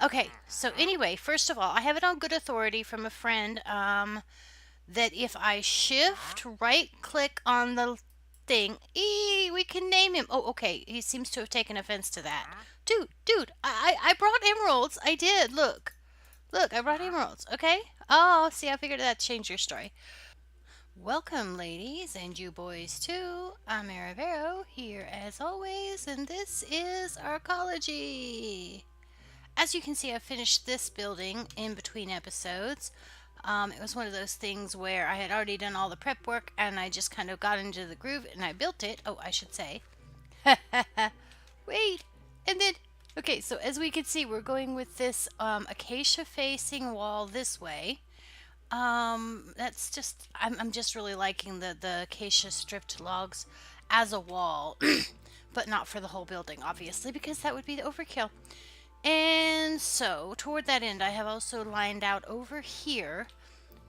Okay, so anyway, first of all, I have it on good authority from a friend that if I shift right click on the thing, we can name him. Oh, okay. He seems to have taken offense to that. Dude, I brought emeralds. I did. Look, I brought emeralds. Okay. Oh, see, I figured that changed your story. Welcome, ladies, and you boys too. I'm Aravero here as always, and this is Arcology. As you can see, I finished this building in between episodes. It was one of those things where I had already done all the prep work and I just kind of got into the groove and I built it. Oh, I should say. Wait, and then, okay, so as we can see, we're going with this acacia facing wall this way. That's just, I'm just really liking the acacia stripped logs as a wall, but not for the whole building, obviously, because that would be the overkill. And so, toward that end, I have also lined out over here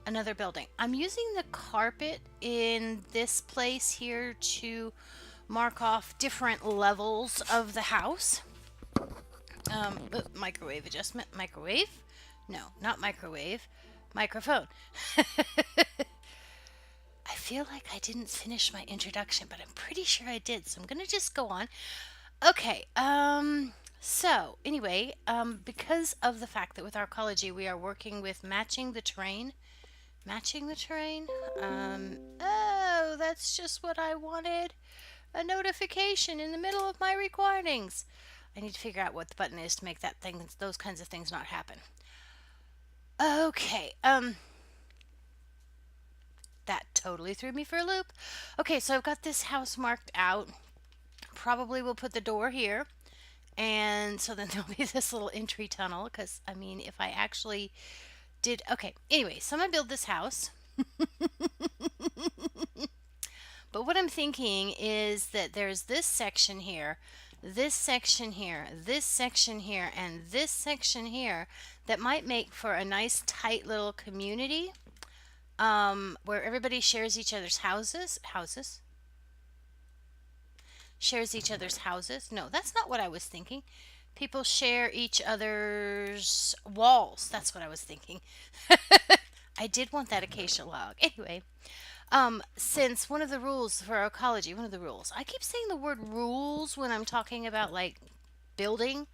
another building. I'm using the carpet in this place here to mark off different levels of the house. Microwave adjustment. Microwave? No, not microwave. Microphone. I feel like I didn't finish my introduction, but I'm pretty sure I did, so I'm gonna just go on. Okay, so anyway, because of the fact that with Arcology we are working with matching the terrain, oh, that's just what I wanted. A notification in the middle of my recordings. I need to figure out what the button is to make that thing, those kinds of things not happen. Okay, that totally threw me for a loop. Okay, so I've got this house marked out. Probably will put the door here. And so then there'll be this little entry tunnel because I mean, if I actually did, okay, anyway, so I'm gonna build this house. But what I'm thinking is that there's this section here, this section here, this section here, and this section here that might make for a nice tight little community where everybody shares each other's shares each other's houses. No, that's not what I was thinking. People share each other's walls. That's what I was thinking. I did want that acacia log. Anyway, since one of the rules for ecology, one of the rules, I keep saying the word rules when I'm talking about like building,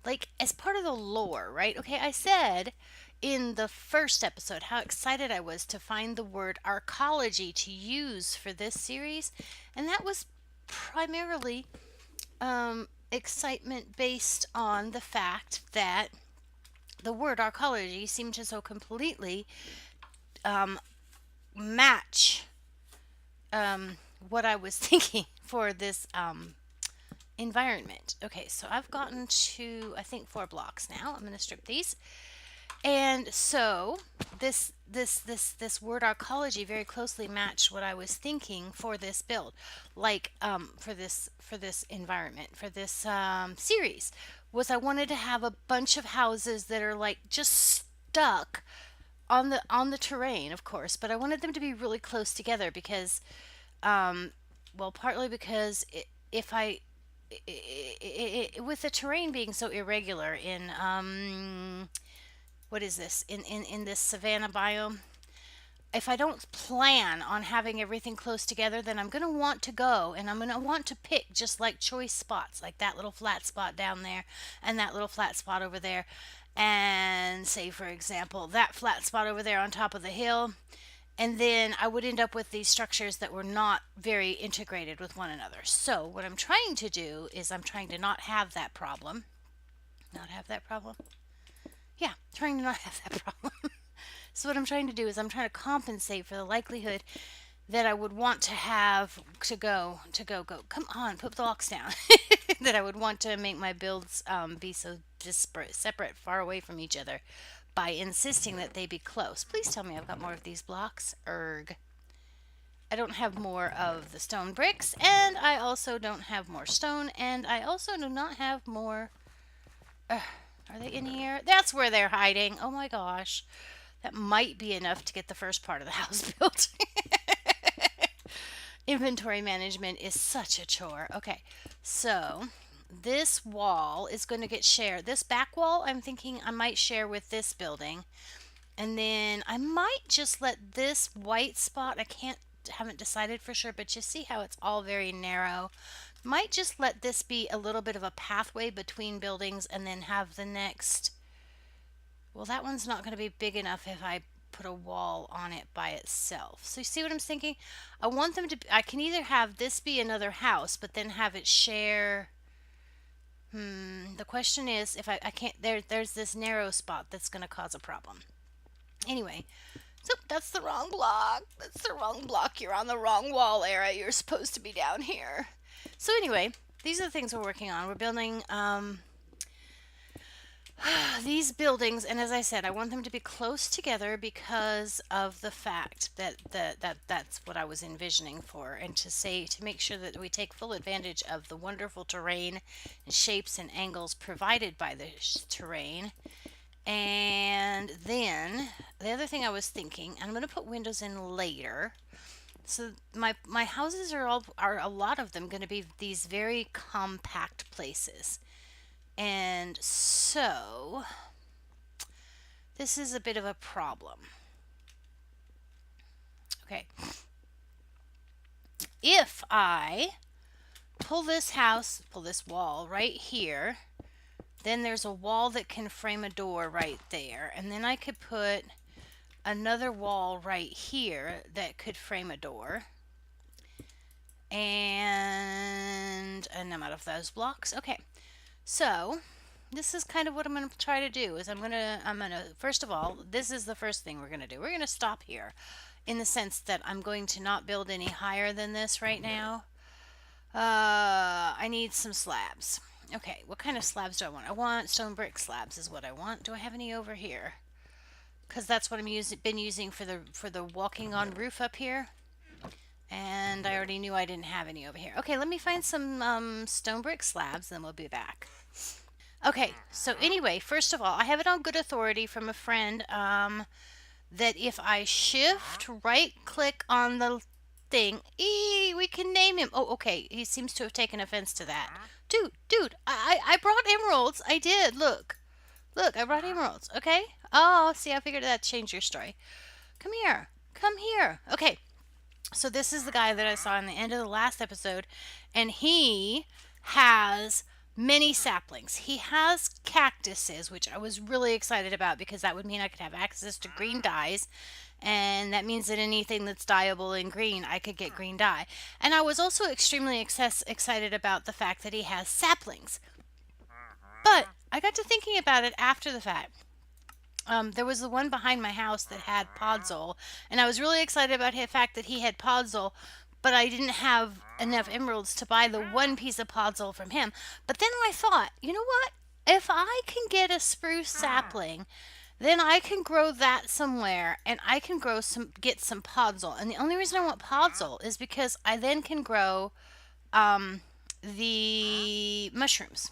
like as part of the lore, right? Okay, I said in the first episode how excited I was to find the word arcology to use for this series, and that was primarily excitement based on the fact that the word arcology seemed to so completely um, match what I was thinking for this environment. Okay, so I've gotten to, I think, 4 blocks now. I'm going to strip these. And so this word arcology very closely matched what I was thinking for this build, like for this environment for this series, was I wanted to have a bunch of houses that are like just stuck on the terrain, of course, but I wanted them to be really close together because, well, partly because if I with the terrain being so irregular in what is this in this savanna biome, if I don't plan on having everything close together, then I'm going to want to go and I'm going to want to pick just like choice spots, like that little flat spot down there and that little flat spot over there. And say, for example, that flat spot over there on top of the hill. And then I would end up with these structures that were not very integrated with one another. So, what I'm trying to do is I'm trying to not have that problem. Not have that problem? Yeah, trying to not have that problem. So what I'm trying to do is I'm trying to compensate for the likelihood that I would want to have to go. Come on, put the blocks down. That I would want to make my builds be so disparate, separate, far away from each other by insisting that they be close. Please tell me I've got more of these blocks. Erg. I don't have more of the stone bricks, and I also don't have more stone, and I also do not have more. Are they in here? That's where they're hiding. Oh my gosh. That might be enough to get the first part of the house built. Inventory management is such a chore. Okay, so this wall is going to get shared. This back wall, I'm thinking I might share with this building. And then I might just let this white spot, haven't decided for sure, but you see how it's all very narrow. Might just let this be a little bit of a pathway between buildings and then have the next. Well, that one's not going to be big enough if I put a wall on it by itself. So you see what I'm thinking? I want them to, I can either have this be another house, but then have it share. The question is if I can't, there's this narrow spot that's going to cause a problem. Anyway, so that's the wrong block. That's the wrong block. You're on the wrong wall, Era. You're supposed to be down here. So anyway, these are the things we're working on. We're building these buildings, and as I said, I want them to be close together because of the fact that's what I was envisioning for, and to make sure that we take full advantage of the wonderful terrain and shapes and angles provided by the terrain. And then the other thing I was thinking, and I'm going to put windows in later. So my houses are a lot of them going to be these very compact places. And so this is a bit of a problem. Okay. If I pull this wall right here, then there's a wall that can frame a door right there. And then I could put another wall right here that could frame a door. And I'm out of those blocks. Okay. So this is kind of what I'm going to try to do is I'm going to first of all, this is the first thing we're going to do. We're going to stop here in the sense that I'm going to not build any higher than this right now. I need some slabs. Okay, what kind of slabs do I want? I want stone brick slabs is what I want. Do I have any over here? Because that's what been using for the walking on roof up here. And I already knew I didn't have any over here. Okay, let me find some stone brick slabs, then we'll be back. Okay, so anyway, first of all, I have it on good authority from a friend that if I shift right click on the thing, we can name him. Oh, okay, he seems to have taken offense to that. Dude, I brought emeralds. I did. Look, I brought emeralds. Okay. Oh, see, I figured that changed your story. Come here. Okay. So this is the guy that I saw in the end of the last episode, and he has many saplings. He has cactuses, which I was really excited about because that would mean I could have access to green dyes, and that means that anything that's dyeable in green, I could get green dye. And I was also extremely excited about the fact that he has saplings. But I got to thinking about it after the fact. There was the one behind my house that had podzol, and I was really excited about the fact that he had podzol, but I didn't have enough emeralds to buy the one piece of podzol from him. But then I thought, you know what? If I can get a spruce sapling, then I can grow that somewhere, and I can get some podzol. And the only reason I want podzol is because I then can grow the mushrooms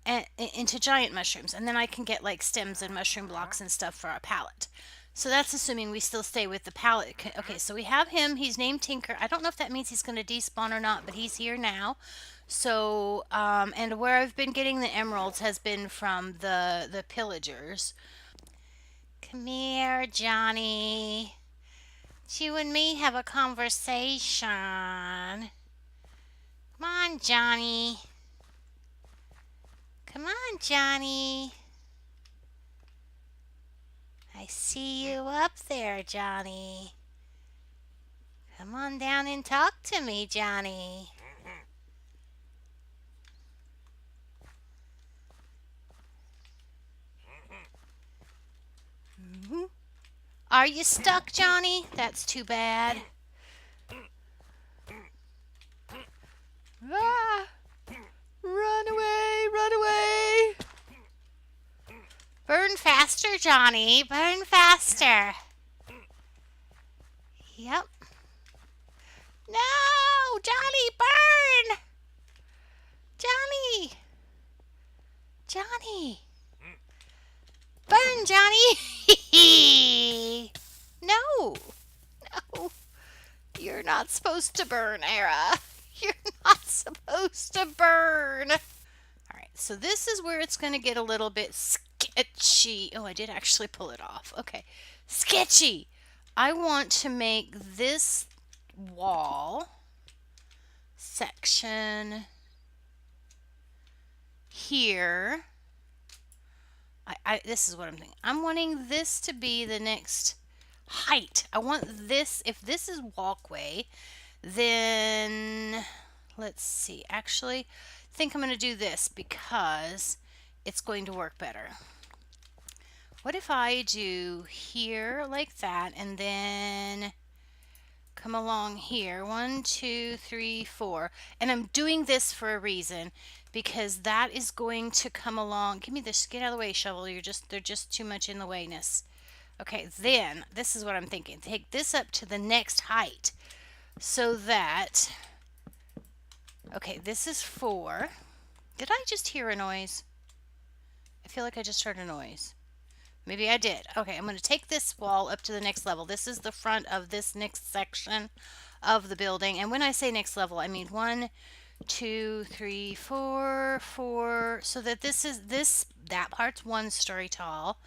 and into giant mushrooms, and then I can get like stems and mushroom blocks and stuff for our palette. So that's assuming we still stay with the palette. Okay, so we have him. He's named Tinker. I don't know if that means he's going to despawn or not, but he's here now. So, and where I've been getting the emeralds has been from the pillagers. Come here, Johnny. You and me have a conversation. Come on, Johnny. Come on, Johnny. I see you up there, Johnny. Come on down and talk to me, Johnny. Are you stuck, Johnny? That's too bad. Ah! Run away! Burn faster, Johnny. Burn faster. Yep. No! Johnny, burn! Johnny! Burn, Johnny! No! You're not supposed to burn, Era. You're not supposed to burn. All right, so this is where it's going to get a little bit sketchy. Oh, I did actually pull it off. Okay, sketchy. I want to make this wall section here. This is what I'm thinking. I'm wanting this to be the next height. I want this, if this is walkway, then let's see. Actually, I think I'm going to do this because it's going to work better. What if I do here like that and then come along here? 1, 2, 3, 4. And I'm doing this for a reason because that is going to come along. Give me this. Get out of the way, shovel. They're just too much in the wayness. Okay, then this is what I'm thinking. Take this up to the next height so that, okay, this is 4. Did I just hear a noise? I feel like I just heard a noise. Maybe I did. Okay, I'm going to take this wall up to the next level. This is the front of this next section of the building. And when I say next level, I mean 1, 2, 3, 4, 4. So that that part's 1 story tall.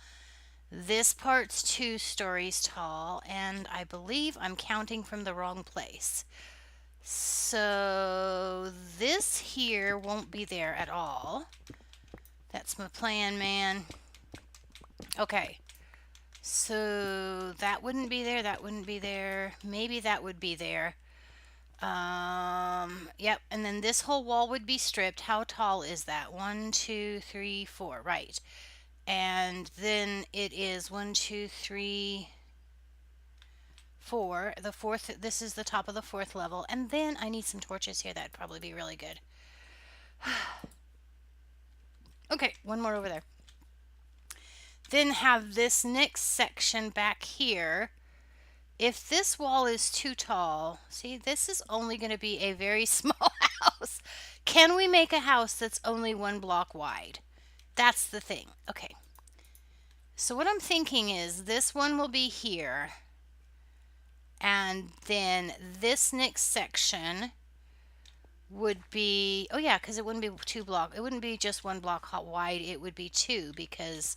This part's 2 stories tall. And I believe I'm counting from the wrong place. So this here won't be there at all. That's my plan, man. Okay, so that wouldn't be there, that wouldn't be there, maybe that would be there. Yep, and then this whole wall would be stripped. How tall is that? 1, 2, 3, 4, right. And then it is 1, 2, 3, 4. The fourth, this is the top of the 4th level. And then I need some torches here. That'd probably be really good. Okay, one more over there. Then have this next section back here. If this wall is too tall, see, this is only going to be a very small house. Can we make a house that's only 1 block wide? That's the thing. Okay. So what I'm thinking is this one will be here. And then this next section would be, oh yeah, because it wouldn't be 2 block. It wouldn't be just 1 block wide. It would be 2 because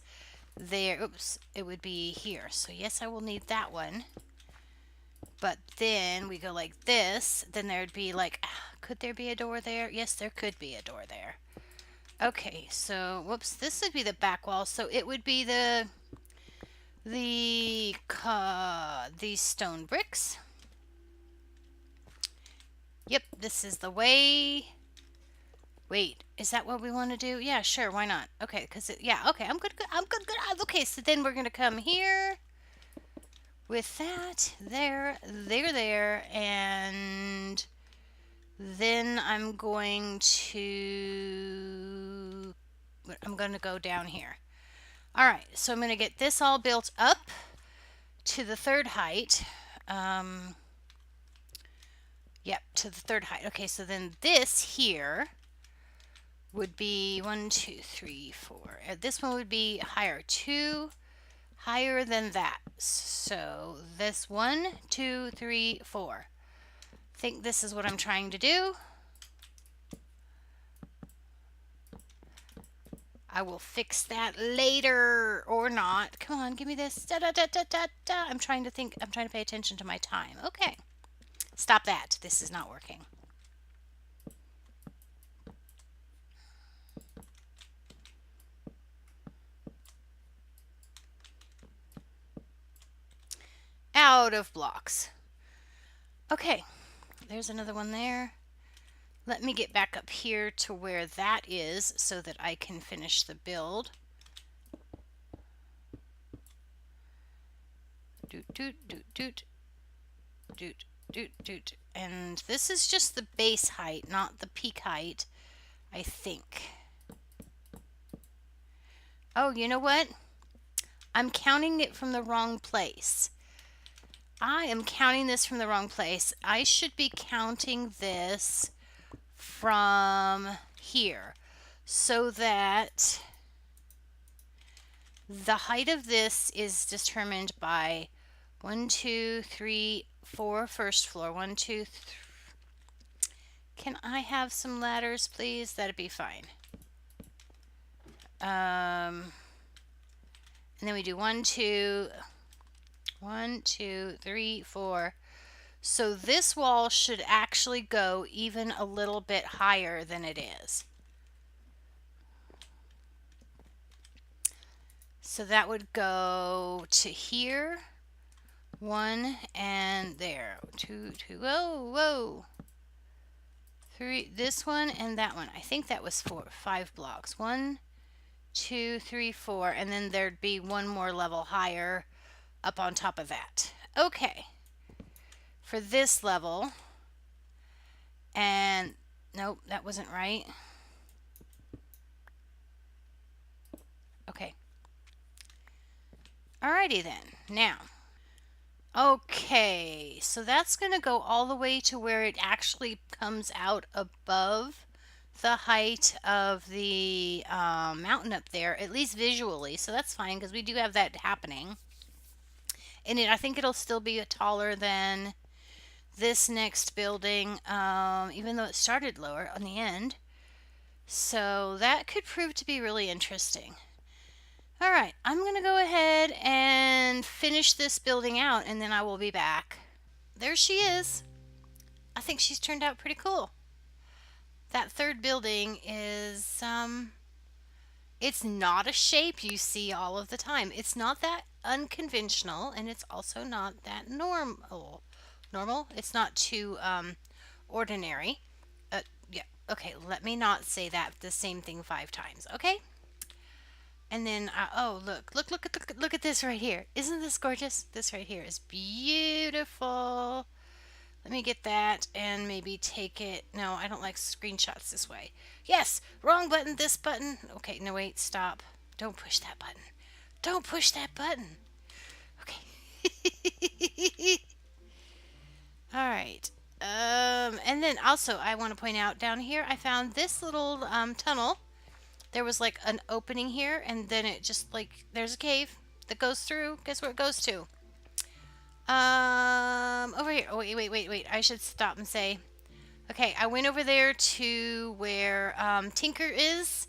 there, oops, it would be here. So yes, I will need that one. But then we go like this, then there'd be like, could there be a door there? Yes, there could be a door there. Okay, so whoops, this would be the back wall. So it would be these stone bricks. Yep, this is the way. Wait, is that what we want to do? Yeah, sure, why not? Okay, because yeah, okay, I'm good. Okay, so then we're gonna come here with that, there, and then I'm going to go down here. All right, so I'm going to get this all built up to the 3rd height. Yep, to the 3rd height. Okay, so then this here would be 1, 2, 3, 4. This one would be higher, 2 higher than that. So this 1, 2, 3, 4. I think this is what I'm trying to do. I will fix that later or not. Come on, give me this. Da, da, da, da, da, da. I'm trying to think. I'm trying to pay attention to my time. Okay. Stop that. This is not working. Out of blocks. Okay. There's another one there. Let me get back up here to where that is so that I can finish the build. Doot, doot, doot, doot. Doot, doot, doot. And this is just the base height, not the peak height, I think. Oh, you know what? I'm counting it from the wrong place. I am counting this from the wrong place. I should be counting this from here so that the height of this is determined by 1, 2, 3, 4 first floor, 1, 2, Can I have some ladders, please? That'd be fine. And then we do 1, 2, 1, 2, 3, 4. So this wall should actually go even a little bit higher than it is. So that would go to here. 1 and there. 2, 2. Whoa, whoa. 3. This one and that one. I think that was 5 blocks. 1, 2, 3, 4, and then there'd be one more level higher up on top of that. Okay. For this level, and nope, that wasn't right. Okay. Alrighty then. Now, okay, so that's going to go all the way to where it actually comes out above the height of the mountain up there, at least visually. So that's fine because we do have that happening. And I think it'll still be taller than this next building, even though it started lower on the end. So that could prove to be really interesting. All right, I'm going to go ahead and finish this building out and then I will be back. There she is. I think she's turned out pretty cool. That third building is, it's not a shape you see all of the time. It's not that unconventional and it's also not that normal. It's not too ordinary. Yeah, okay, let me not say that the same thing 5 times, okay? And then, oh, look at this right here. Isn't this gorgeous? This right here is beautiful. Let me get that and maybe take it. No, I don't like screenshots this way. Yes, wrong button, this button. Okay, no, wait, stop. Don't push that button. Don't push that button. Okay. All right. And then also I want to point out down here, I found this little tunnel. There was like an opening here and then it just like, there's a cave that goes through. Guess where it goes to? Over here. Oh, wait. I should stop and say, okay, I went over there to where Tinker is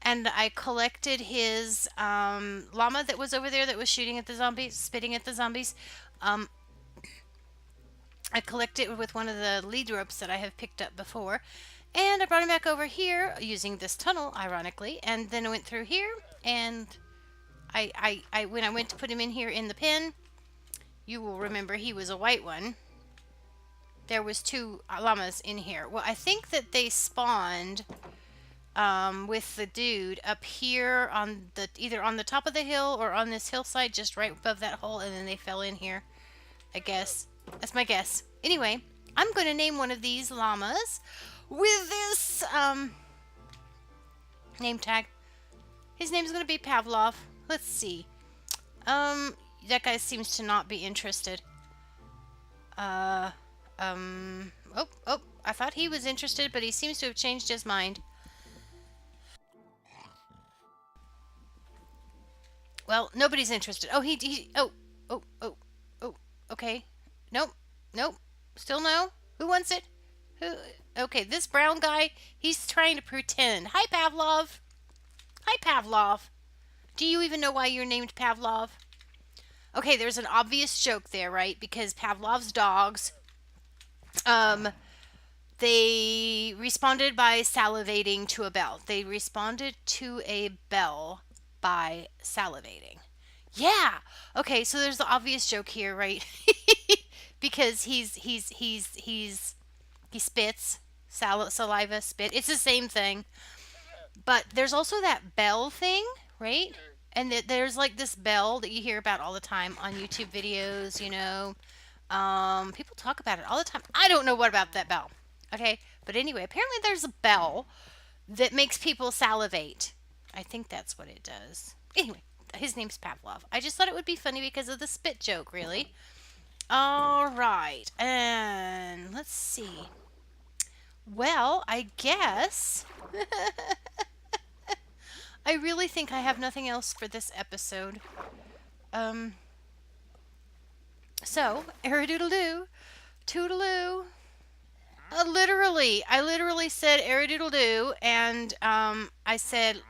and I collected his llama that was over there that was shooting at the zombies, spitting at the zombies. I collected it with one of the lead ropes that I have picked up before. And I brought him back over here using this tunnel, ironically. And then I went through here and when I went to put him in here in the pen, you will remember he was a white one. There was 2 llamas in here. Well, I think that they spawned with the dude up here on the either on the top of the hill or on this hillside just right above that hole, and then they fell in here, I guess. That's my guess. Anyway, I'm going to name one of these llamas with this name tag. His name's going to be Pavlov. Let's see. That guy seems to not be interested. Oh, I thought he was interested, but he seems to have changed his mind. Well, nobody's interested. Oh, oh, okay. Nope. Still no? Who wants it? Who? Okay, this brown guy, he's trying to pretend. Hi, Pavlov. Hi, Pavlov. Do you even know why you're named Pavlov? Okay, there's an obvious joke there, right? Because Pavlov's dogs, they responded by salivating to a bell. They responded to a bell by salivating. Yeah. Okay, so there's the obvious joke here, right? Because he spits saliva spit. It's the same thing. But there's also that bell thing, right? And there's like this bell that you hear about all the time on YouTube videos, you know. People talk about it all the time. I don't know what about that bell. Okay, but anyway, apparently there's a bell that makes people salivate. I think that's what it does. Anyway, his name's Pavlov. I just thought it would be funny because of the spit joke, really. All right, and let's see. Well, I guess I really think I have nothing else for this episode. So, eridoodle-doo, toodaloo. I literally said "Aridoodle doo," and I said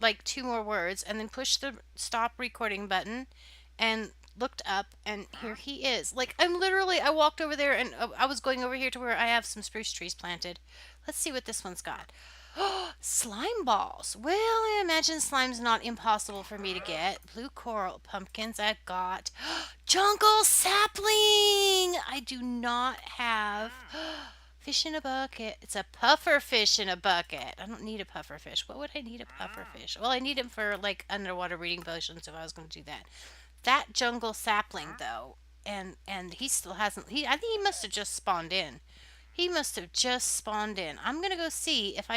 like two more words, and then pushed the stop recording button, and looked up, and here he is. Like I walked over there, and I was going over here to where I have some spruce trees planted. Let's see what this one's got. Slime balls. Well, I imagine slime's not impossible for me to get. Blue coral pumpkins I got. Jungle sapling. I do not have fish in a bucket. It's a puffer fish in a bucket. I don't need a puffer fish. What would I need a puffer fish? Well, I need him for like underwater breeding potions if I was going to do that. That jungle sapling though, and he still hasn't. I think he must have just spawned in. He must have just spawned in. I'm gonna go see um if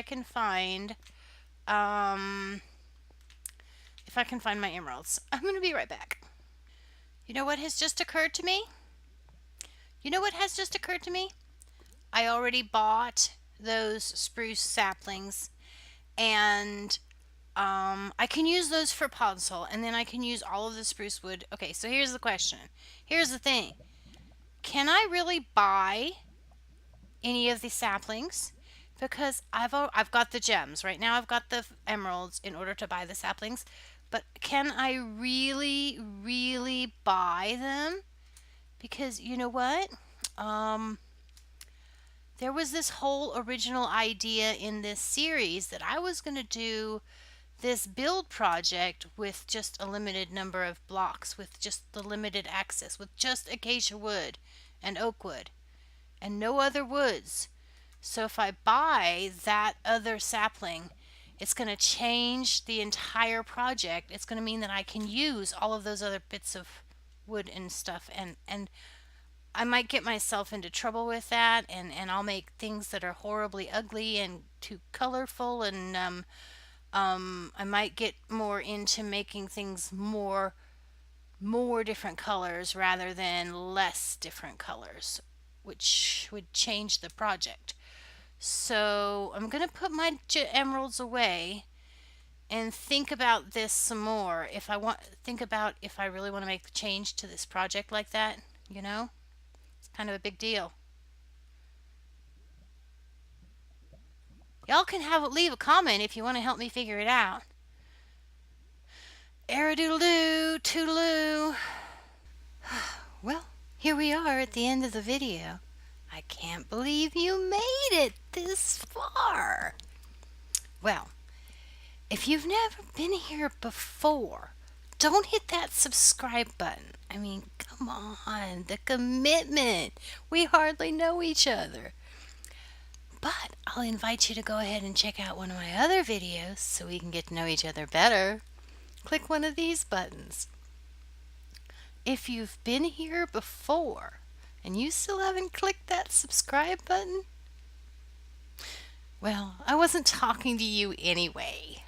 I can find my emeralds. I'm gonna be right back. You know what has just occurred to me? You know what has just occurred to me? I already bought those spruce saplings, and I can use those for podzol, and then I can use all of the spruce wood. Okay, so here's the question. Here's the thing. Can I really buy any of the saplings? Because I've got the gems. Right now I've got the emeralds in order to buy the saplings. But can I really buy them? Because you know what? Um, there was this whole original idea in this series that I was going to do this build project with just a limited number of blocks, with just the limited access, with just acacia wood and oak wood and no other woods. So if I buy that other sapling, it's going to change the entire project. It's going to mean that I can use all of those other bits of wood and stuff, and I might get myself into trouble with that, and I'll make things that are horribly ugly and too colorful, and I might get more into making things more different colors rather than less different colors, which would change the project. So I'm gonna put my emeralds away and think about this some more. Think about if I really want to make the change to this project like that. You know, it's kind of a big deal. Y'all can leave a comment if you want to help me figure it out. Aradoodle-doo, toodaloo. Well, here we are at the end of the video. I can't believe you made it this far. Well, if you've never been here before, don't hit that subscribe button. I mean, come on, the commitment. We hardly know each other. But I'll invite you to go ahead and check out one of my other videos so we can get to know each other better. Click one of these buttons. If you've been here before and you still haven't clicked that subscribe button, well, I wasn't talking to you anyway.